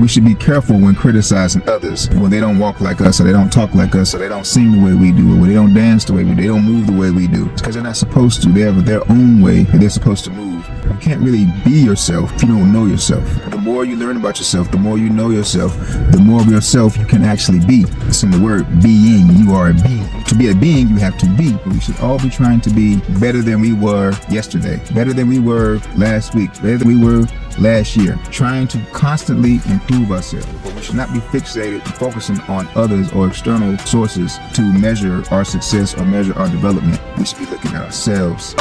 we should be careful when criticizing others when they don't walk like us, or they don't talk like us, or they don't sing the way we do, or they don't dance the way we do, they don't move the way we do. It's because they're not supposed to. They have their own way that they're supposed to move. You can't really be yourself if you don't know yourself. The more you learn about yourself, the more you know yourself, the more of yourself you can actually be. It's in the word being. You are a being. To be a being, you have to be. We should all be trying to be better than we were yesterday, better than we were last week, better than we were last year, trying to constantly improve ourselves. But we should not be fixated and focusing on others or external sources to measure our success or measure our development. We should be looking at ourselves.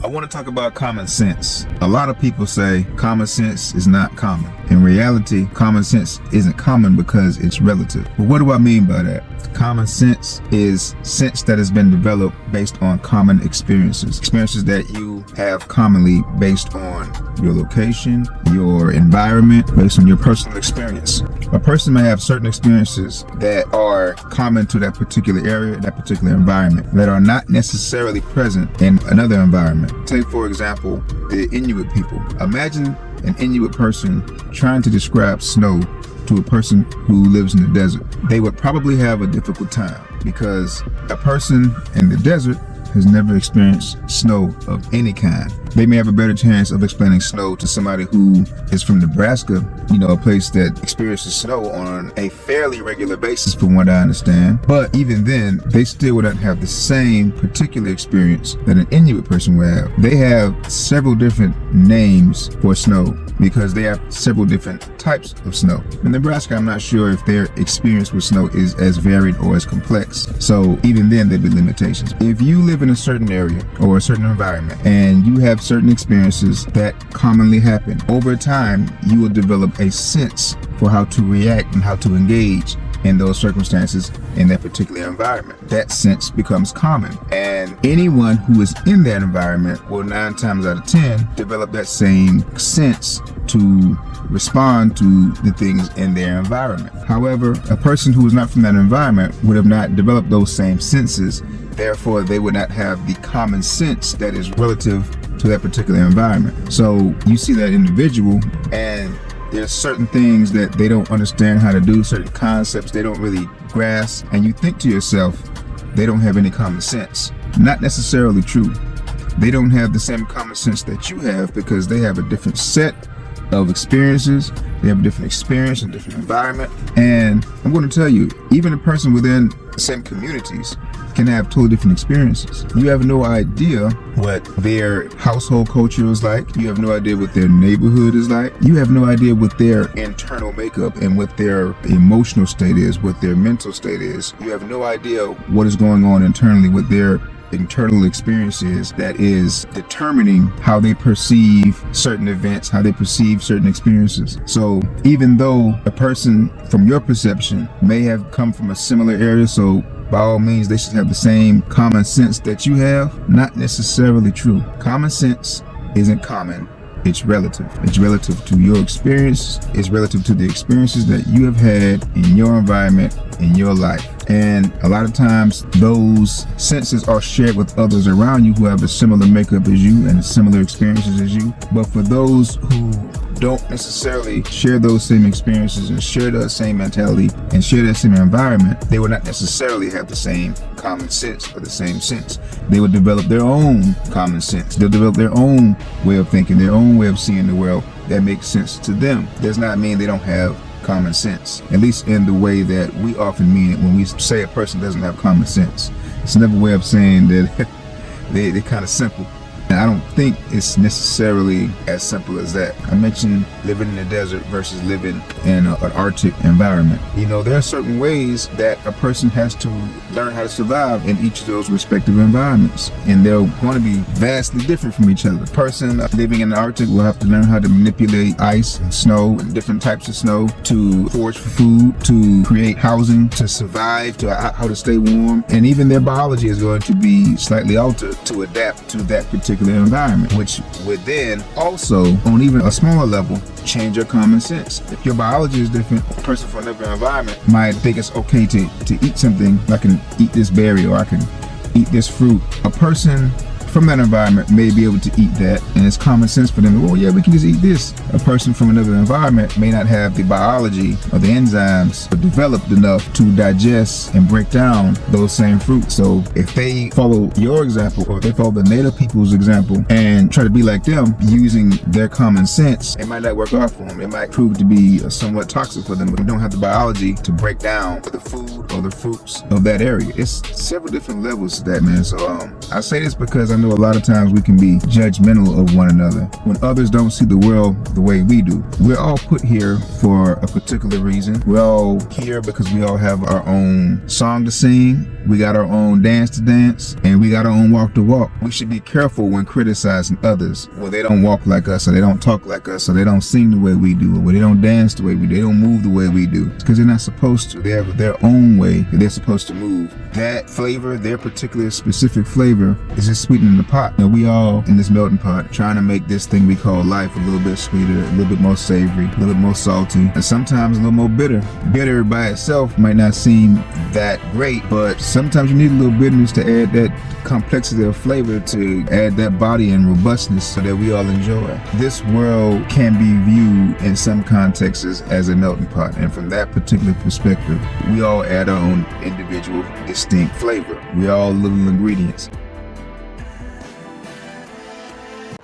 I want to talk about common sense. A lot of people say common sense is not common. In reality, common sense isn't common because it's relative. But what do I mean by that? Common sense is sense that has been developed based on common experiences. Experiences that you have commonly based on your location, your environment, based on your personal experience. A person may have certain experiences that are common to that particular area, that particular environment, that are not necessarily present in another environment. Take, for example, the Inuit people. Imagine an Inuit person trying to describe snow to a person who lives in the desert. They would probably have a difficult time because a person in the desert has never experienced snow of any kind. They may have a better chance of explaining snow to somebody who is from Nebraska, a place that experiences snow on a fairly regular basis from what I understand. But even then, they still wouldn't have the same particular experience that an Inuit person would have. They have several different names for snow because they have several different types of snow. In Nebraska, I'm not sure if their experience with snow is as varied or as complex. So even then, there'd be limitations. If you live in a certain area or a certain environment and you have certain experiences that commonly happen, over time, you will develop a sense for how to react and how to engage in those circumstances in that particular environment. That sense becomes common, and anyone who is in that environment will 9 times out of 10 develop that same sense to respond to the things in their environment. However, a person who is not from that environment would have not developed those same senses. Therefore, they would not have the common sense that is relative to that particular environment. So you see that individual, and there's certain things that they don't understand how to do, certain concepts they don't really grasp, and you think to yourself, they don't have any common sense. Not necessarily true. They don't have the same common sense that you have because they have a different set of experiences. They have a different experience, a different environment. And I'm going to tell you, even a person within the same communities can have totally different experiences. You have no idea what their household culture is like. You have no idea what their neighborhood is like. You have no idea what their internal makeup and what their emotional state is, what their mental state is. You have no idea what is going on internally with their internal experiences that is determining how they perceive certain events, how they perceive certain experiences. So even though a person from your perception may have come from a similar area, so by all means they should have the same common sense that you have, not necessarily true. Common sense isn't common. It's relative. It's relative to your experience. It's relative to the experiences that you have had in your environment, in your life. And a lot of times those senses are shared with others around you who have a similar makeup as you and similar experiences as you. But for those who don't necessarily share those same experiences and share that same mentality and share that same environment, they will not necessarily have the same common sense or the same sense. They will develop their own common sense. They'll develop their own way of thinking, their own way of seeing the world that makes sense to them. Does not mean they don't have common sense, at least in the way that we often mean it when we say a person doesn't have common sense. It's another way of saying that they're kind of simple. And I don't think it's necessarily as simple as that. I mentioned living in the desert versus living in an Arctic environment. There are certain ways that a person has to learn how to survive in each of those respective environments. And they're going to be vastly different from each other. A person living in the Arctic will have to learn how to manipulate ice and snow and different types of snow to forage for food, to create housing, to survive, to how to stay warm. And even their biology is going to be slightly altered to adapt to that particular environment, which would then also, on even a smaller level, change your common sense. If your biology is different, a person from another environment might think it's okay to eat something. I can eat this berry, or I can eat this fruit. A person from that environment may be able to eat that, and it's common sense for them. Oh yeah, we can just eat this. A person from another environment may not have the biology or the enzymes developed enough to digest and break down those same fruits. So if they follow your example, or they follow the native people's example and try to be like them using their common sense, it might not work out for them. It might prove to be somewhat toxic for them, but they don't have the biology to break down the food or the fruits of that area. It's several different levels to that, man. So I say this because I know a lot of times we can be judgmental of one another when others don't see the world the way we do. We're all put here for a particular reason. We're all here because we all have our own song to sing, we got our own dance to dance, and we got our own walk to walk. We should be careful when criticizing others when they don't walk like us, or they don't talk like us, or they don't sing the way we do, or they don't dance the way we do, they don't move the way we do. It's because they're not supposed to. They have their own way that they're supposed to move. That flavor, their particular specific flavor, is just sweetening the pot. Now, we all in this melting pot trying to make this thing we call life a little bit sweeter, a little bit more savory, a little bit more salty, and sometimes a little more bitter. Bitter by itself might not seem that great, but sometimes you need a little bitterness to add that complexity of flavor, to add that body and robustness so that we all enjoy. This world can be viewed in some contexts as a melting pot, and from that particular perspective, we all add our own individual distinct flavor. We all little ingredients.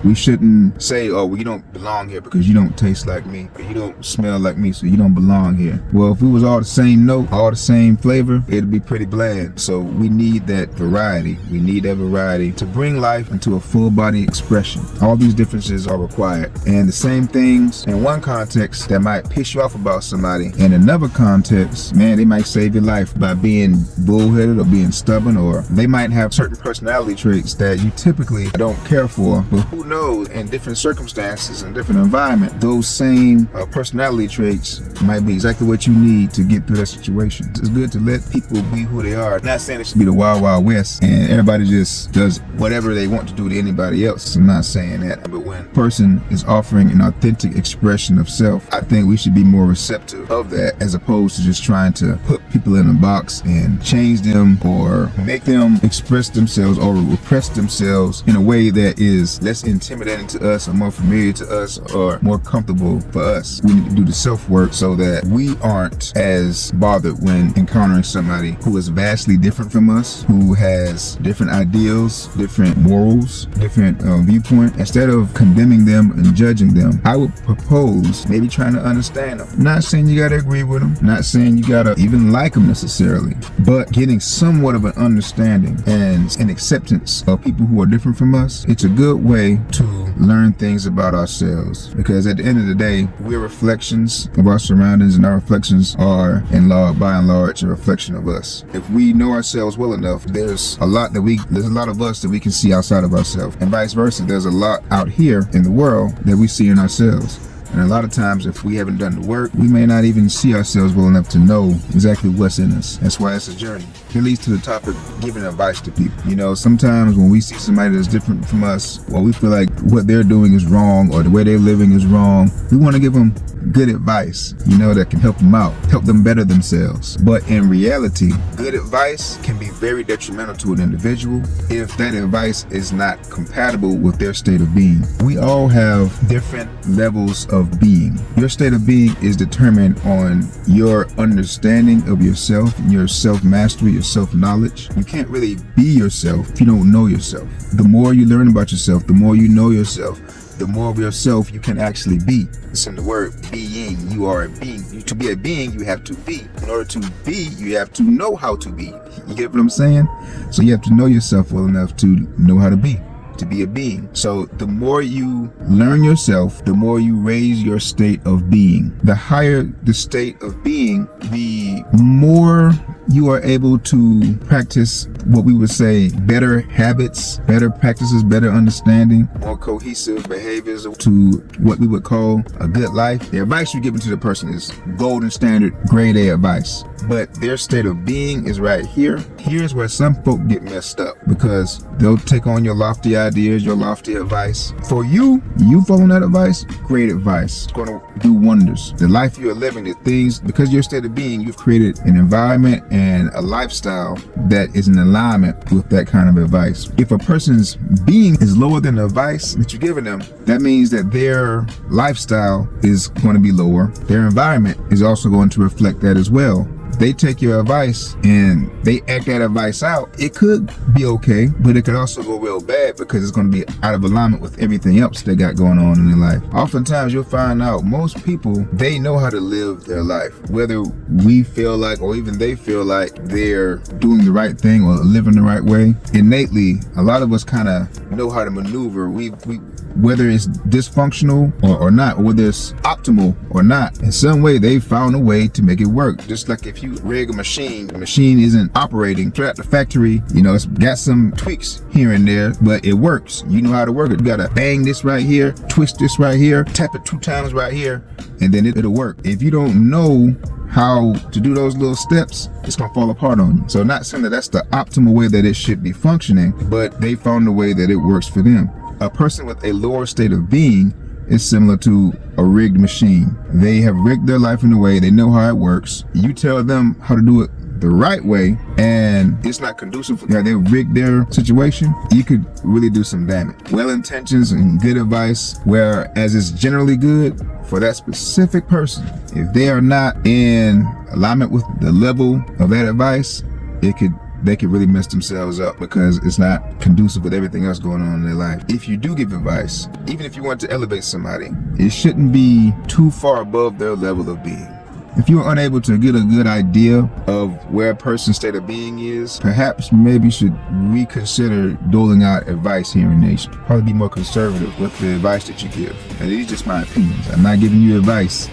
We shouldn't say, oh, well, you don't belong here because you don't taste like me, or you don't smell like me, so you don't belong here. Well, if we was all the same note, all the same flavor, it'd be pretty bland. So we need that variety. We need that variety to bring life into a full body expression. All these differences are required. And the same things in one context that might piss you off about somebody, in another context, man, they might save your life by being bullheaded or being stubborn, or they might have certain personality traits that you typically don't care for, but who knows, in different circumstances and different environment, those same personality traits might be exactly what you need to get through that situation. It's good to let people be who they are. I'm not saying it should be the wild, wild west and everybody just does whatever they want to do to anybody else. I'm not saying that. But when a person is offering an authentic expression of self, I think we should be more receptive of that, as opposed to just trying to put people in a box and change them or make them express themselves or repress themselves in a way that is less intimidating to us, or more familiar to us, or more comfortable for us. We need to do the self-work so that we aren't as bothered when encountering somebody who is vastly different from us, who has different ideals, different morals, different viewpoint. Instead of condemning them and judging them, I would propose maybe trying to understand them. Not saying you gotta agree with them, not saying you gotta even like them necessarily, but getting somewhat of an understanding and an acceptance of people who are different from us. It's a good way to learn things about ourselves, because at the end of the day, we're reflections of our surroundings, and our reflections are by and large a reflection of us. If we know ourselves well enough, there's a lot of us that we can see outside of ourselves, and vice versa. There's a lot out here in the world that we see in ourselves. And a lot of times, if we haven't done the work, we may not even see ourselves well enough to know exactly what's in us. That's why it's a journey. It leads to the topic, giving advice to people. You know, sometimes when we see somebody that's different from us, or we feel like what they're doing is wrong, or the way they're living is wrong, we want to give them good advice, you know, that can help them out, help them better themselves. But in reality, good advice can be very detrimental to an individual if that advice is not compatible with their state of being. We all have different levels of being. Your state of being is determined on your understanding of yourself, your self-mastery, your self-knowledge. You can't really be yourself if you don't know yourself. The more you learn about yourself, the more you know yourself, the more of yourself you can actually be. It's in the word being. You are a being. To be a being, you have to be. In order to be, you have to know how to be. You get what I'm saying? So you have to know yourself well enough to know how to be a being. So the more you learn yourself, the more you raise your state of being. The higher the state of being, the more you are able to practice what we would say better habits, better practices, better understanding, more cohesive behaviors to what we would call a good life. The advice you're giving to the person is golden standard, grade A advice. But their state of being is right here. Here's where some folk get messed up, because they'll take on your lofty ideas, your lofty advice. For you following that advice, great advice. It's going to do wonders. The life you are living, the things, because your state of being, you've created an environment and a lifestyle that is in alignment with that kind of advice. If a person's being is lower than the advice that you're giving them, that means that their lifestyle is going to be lower. Their environment is also going to reflect that as well. They take your advice and they act that advice out, it could be okay, but it could also go real bad because it's going to be out of alignment with everything else they got going on in their life. Oftentimes you'll find out most people, they know how to live their life, whether we feel like or even they feel like they're doing the right thing or living the right way. Innately, a lot of us kind of know how to maneuver. We whether it's dysfunctional or not, or whether it's optimal or not, in some way they found a way to make it work. Just like if you rig a machine, the machine isn't operating straight out the factory, it's got some tweaks here and there, but it works. You know how to work it. You gotta bang this right here, twist this right here, tap it 2 times right here, and then it'll work. If you don't know how to do those little steps, it's gonna fall apart on you. So not saying that that's the optimal way that it should be functioning, but they found a way that it works for them. A person with a lower state of being is similar to a rigged machine. They have rigged their life in a way, they know how it works. You tell them how to do it the right way and it's not conducive. They rigged their situation, you could really do some damage. Well intentions and good advice, whereas it's generally good for that specific person, if they are not in alignment with the level of that advice, they could really mess themselves up because it's not conducive with everything else going on in their life. If you do give advice, even if you want to elevate somebody, it shouldn't be too far above their level of being. If you're unable to get a good idea of where a person's state of being is, perhaps maybe you should reconsider doling out advice here and there. You should probably be more conservative with the advice that you give. And these are just my opinions. I'm not giving you advice.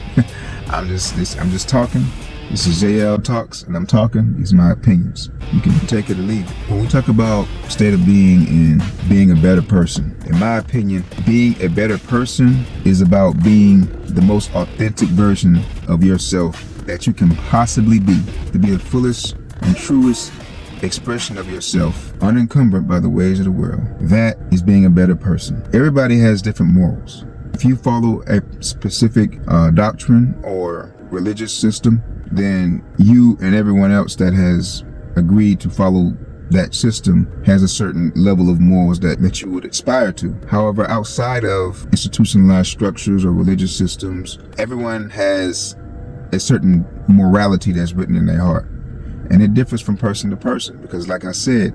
I'm just talking. This is JL Talks, and I'm talking. These are my opinions. You can take it or leave it. When we talk about state of being and being a better person, in my opinion, being a better person is about being the most authentic version of yourself that you can possibly be, to be the fullest and truest expression of yourself, unencumbered by the ways of the world. That is being a better person. Everybody has different morals. If you follow a specific doctrine or religious system, then you and everyone else that has agreed to follow that system has a certain level of morals that you would aspire to. However, outside of institutionalized structures or religious systems, everyone has a certain morality that's written in their heart. And it differs from person to person because, like I said,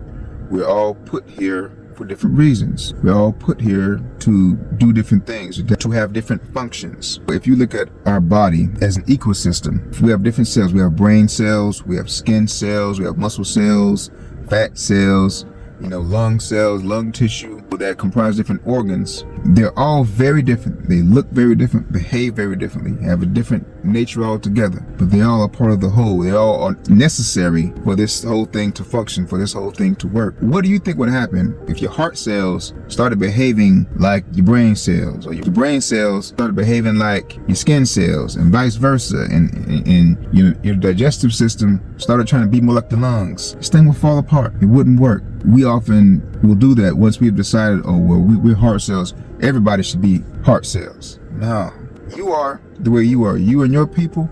we're all put here for different reasons. We're all put here to do different things, to have different functions. If you look at our body as an ecosystem, we have different cells. We have brain cells, we have skin cells, we have muscle cells, fat cells, lung cells, lung tissue that comprise different organs. They're all very different. They look very different, behave very differently, have a different nature altogether, but they all are part of the whole. They all are necessary for this whole thing to function, for this whole thing to work. What do you think would happen if your heart cells started behaving like your brain cells, or your brain cells started behaving like your skin cells, and vice versa, and your digestive system started trying to be more like the lungs? This thing would fall apart. It wouldn't work. We often will do that once we've decided, we're heart cells. Everybody should be heart cells. No, you are the way you are. You and your people.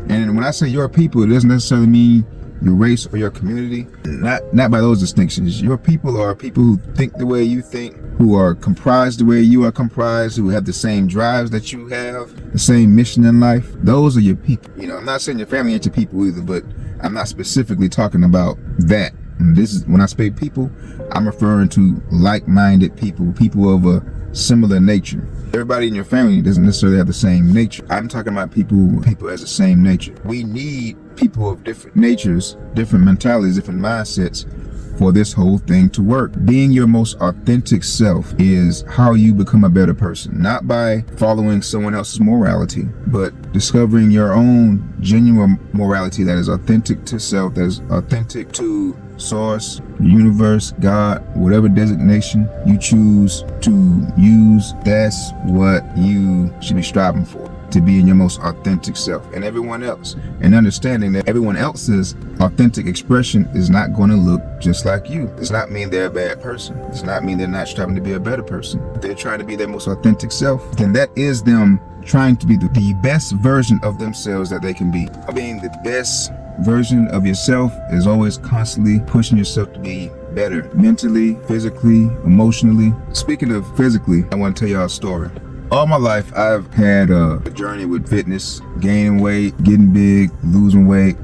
And when I say your people, it doesn't necessarily mean your race or your community. Not by those distinctions. Your people are people who think the way you think, who are comprised the way you are comprised, who have the same drives that you have, the same mission in life. Those are your people. I'm not saying your family ain't your people either, but I'm not specifically talking about that. This is when I say people, I'm referring to like-minded people of a similar nature. Everybody in your family doesn't necessarily have the same nature. I'm talking about people as the same nature. We need people of different natures, different mentalities, different mindsets for this whole thing to work. Being your most authentic self is how you become a better person, not by following someone else's morality, but discovering your own genuine morality that is authentic to self, that is authentic to source, universe, God, whatever designation you choose to use. That's what you should be striving for. to being your most authentic self, and everyone else, and understanding that everyone else's authentic expression is not going to look just like you. Does not mean they're a bad person. Does not mean they're not striving to be a better person. If they're trying to be their most authentic self, then that is them trying to be the best version of themselves that they can be. Being the best version of yourself is always constantly pushing yourself to be better, mentally, physically, emotionally. Speaking of physically, I want to tell y'all a story. All my life, I've had a journey with fitness, gaining weight, getting big, losing weight.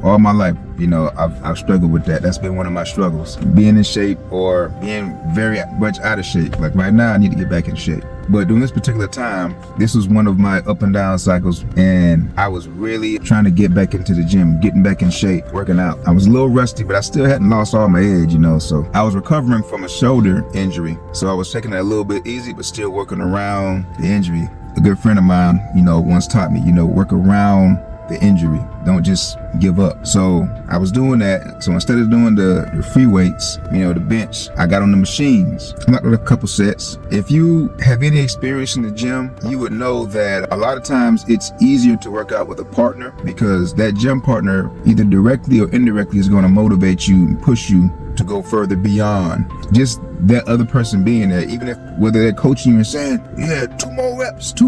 All my life, I've struggled with that. That's been one of my struggles. Being in shape or being very much out of shape. Like right now, I need to get back in shape. But during this particular time, this was one of my up and down cycles, and I was really trying to get back into the gym, getting back in shape, working out. I was a little rusty, but I still hadn't lost all my edge, so I was recovering from a shoulder injury. So I was taking it a little bit easy, but still working around the injury. A good friend of mine, once taught me, work around the injury. Don't just give up. So I was doing that. So instead of doing the free weights, the bench, I got on the machines. I knocked out a couple sets. If you have any experience in the gym, you would know that a lot of times it's easier to work out with a partner, because that gym partner either directly or indirectly is going to motivate you and push you to go further beyond just that other person being there, even if whether they're coaching you and saying, yeah, 2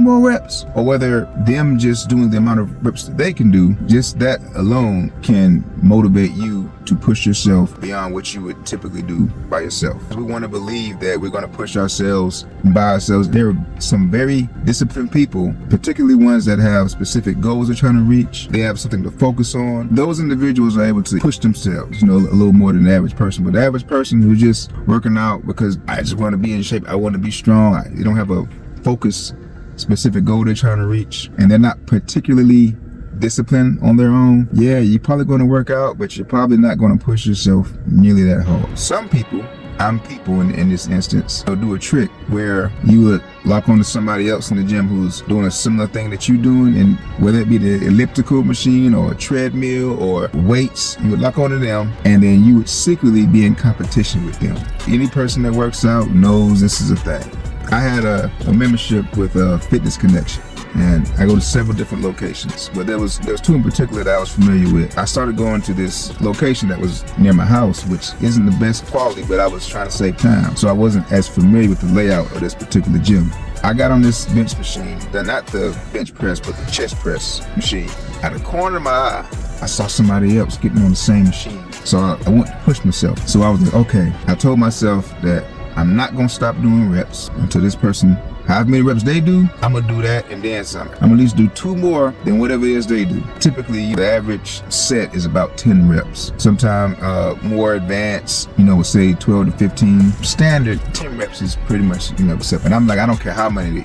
more reps, or whether them just doing the amount of reps that they can do, just that alone can motivate you to push yourself beyond what you would typically do by yourself. We want to believe that we're going to push ourselves by ourselves. There are some very disciplined people, particularly ones that have specific goals they're trying to reach. They have something to focus on. Those individuals are able to push themselves, a little more than the average person. But the average person who's just working out because I just want to be in shape, I want to be strong, they don't have a focus, specific goal they're trying to reach, and they're not particularly disciplined on their own, you're probably going to work out, but you're probably not going to push yourself nearly that hard. Some people, in this instance, they'll do a trick where you would lock onto somebody else in the gym who's doing a similar thing that you're doing, and whether it be the elliptical machine or a treadmill or weights, you would lock onto them, and then you would secretly be in competition with them. Any person that works out knows this is a thing. I had a membership with Fitness Connection, and I go to several different locations, but there was 2 in particular that I was familiar with. I started going to this location that was near my house, which isn't the best quality, but I was trying to save time, so I wasn't as familiar with the layout of this particular gym. I got on this bench machine, not the bench press, but the chest press machine. Out of the corner of my eye, I saw somebody else getting on the same machine, so I wanted to push myself. So I was like, okay, I told myself that I'm not gonna stop doing reps until this person, however many reps they do, I'm gonna do that and then some. I'm gonna at least do 2 more than whatever it is they do. Typically, the average set is about 10 reps. Sometimes more advanced, would say 12 to 15. Standard 10 reps is pretty much, accepted. And I'm like, I don't care however many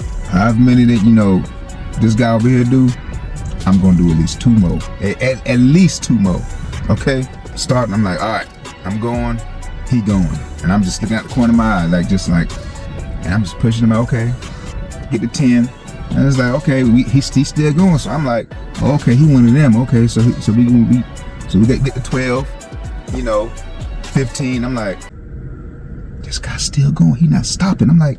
that, this guy over here do, I'm gonna do at least 2 more. At least 2 more. Okay? Starting, I'm like, all right, I'm going, he going. And I'm just looking out the corner of my eye, and I'm just pushing him out, okay, get to 10. And it's like, okay, he's still going. So I'm like, okay, he one of them. Okay, so we get to 12, 15. I'm like, this guy's still going. He not stopping. I'm like,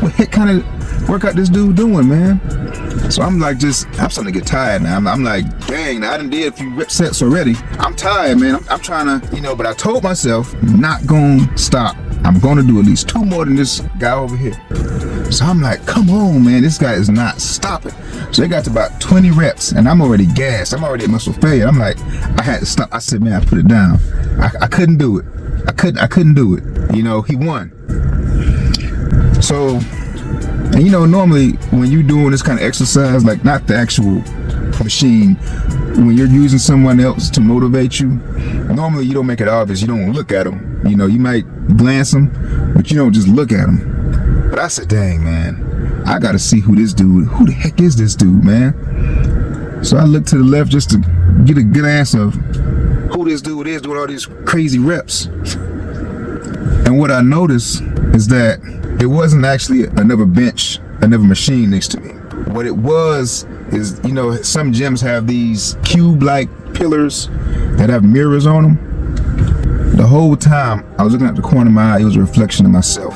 what kind of workout this dude doing, man? So I'm like, I'm starting to get tired now. I'm like, dang, I done did a few rep sets already. I'm tired, man. I'm trying to, but I told myself, I'm not gonna stop. I'm gonna do at least 2 more than this guy over here. So I'm like, come on, man, this guy is not stopping. So they got to about 20 reps, and I'm already gassed. I'm already at muscle failure. I'm like, I had to stop. I said, man, I put it down. I couldn't do it. I couldn't do it. He won. So, and normally when you're doing this kind of exercise, like not the actual machine, when you're using someone else to motivate you, normally you don't make it obvious. You don't look at them. You might glance them, but you don't just look at them. But I said, dang, man, I gotta see who the heck is this dude, man? So I looked to the left just to get a good answer of who this dude is doing all these crazy reps. And what I noticed is that it wasn't actually another machine next to me. What it was is, some gyms have these cube-like pillars that have mirrors on them. The whole time I was looking at the corner of my eye, it was a reflection of myself.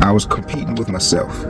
I was competing with myself.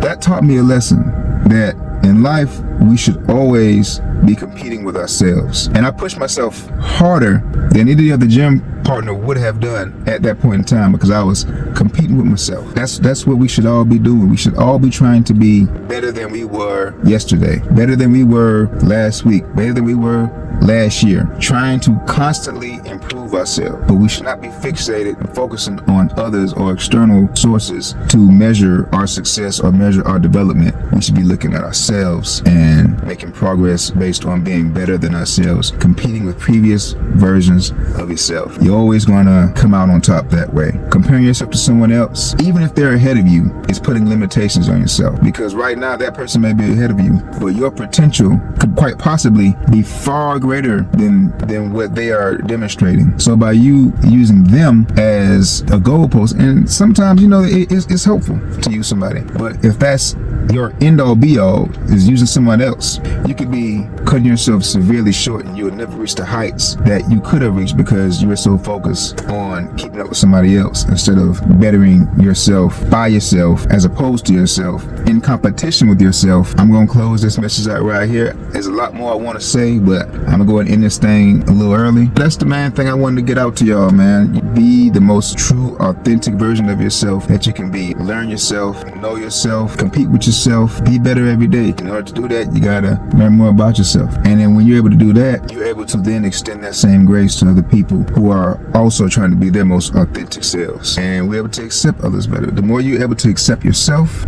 That taught me a lesson. that in life, we should always be competing with ourselves. And I pushed myself harder than any other gym partner would have done at that point in time, because I was competing with myself. That's what we should all be doing. We should all be trying to be better than we were yesterday, better than we were last week, better than we were last year, trying to constantly improve ourselves. But we should not be fixated and focusing on others or external sources to measure our success or measure our development. We should be looking at ourselves and making progress based on being better than ourselves, competing with previous versions of yourself. You're always going to come out on top that way. Comparing yourself to someone else, even if they're ahead of you, is putting limitations on yourself, because right now that person may be ahead of you, but your potential could quite possibly be far greater than what they are demonstrating. So by you using them as a goalpost, and sometimes, you know, it's helpful to use somebody, but if that's your end all be all is using someone else, you could be cutting yourself severely short, and you'll never reach the heights that you could have reached because you were so focused on keeping up with somebody else instead of bettering yourself by yourself as opposed to yourself in competition with yourself. I'm gonna close this message out right here. There's a lot more I want to say, but I'm gonna go ahead and end this thing a little early. That's the main thing I wanted to get out to y'all, man. Be the most true, authentic version of yourself that you can be. Learn yourself, know yourself, compete with yourself, be better every day. In order to do that, you gotta learn more about yourself. And then when you're able to do that, you're able to then extend that same grace to other people who are also trying to be their most authentic selves. And we're able to accept others better. The more you're able to accept yourself,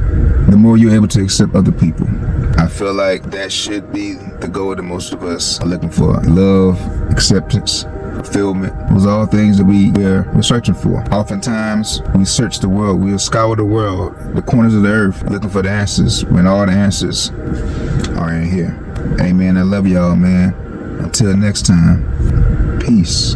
the more you're able to accept other people. I feel like that should be the goal that most of us are looking for. Love, acceptance, fulfillment. Those are all things that we're searching for. Oftentimes, we search the world. We'll scour the world, the corners of the earth, looking for the answers, when all the answers are in here. Hey, man, I love y'all, man. Until next time, peace.